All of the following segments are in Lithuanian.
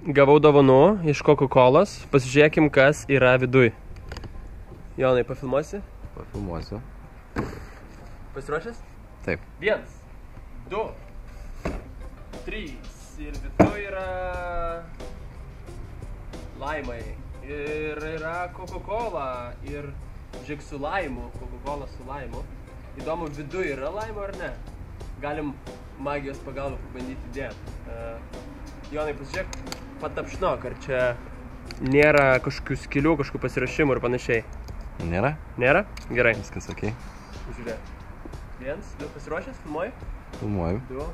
gavau dovanų iš Coca-Colos. Pasižiūrėkim, kas yra viduj. Jonai, pafilmuosi? Pafilmuosiu. Pasiruošęs? Taip. 1, 2, 3. Ir viduj yra laimai. Ir yra Coca-Cola. Ir žiūrėk su laimu. Coca-Cola su laimu. Įdomu, viduj yra laimo ar ne? Galim magijos pagalbą pabandyti dėti. Jonai, pasižiūrėk, patapšnok, ar čia nėra kažkokių skilių, kažkokių pasirašymų ir panašiai. Nėra? Nėra? Gerai. Viskas okei. Žiūrėk. 1, 2, pasiruošęs, filmuoji? Filmuoju. 2.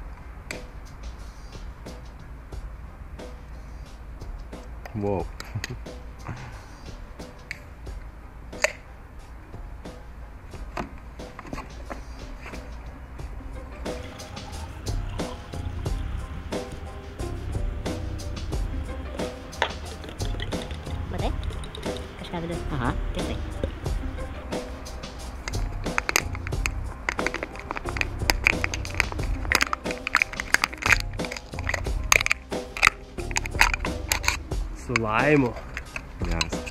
Wow. Matai? Kažką viduj. Aha, tikrai. Su laimu. Geras.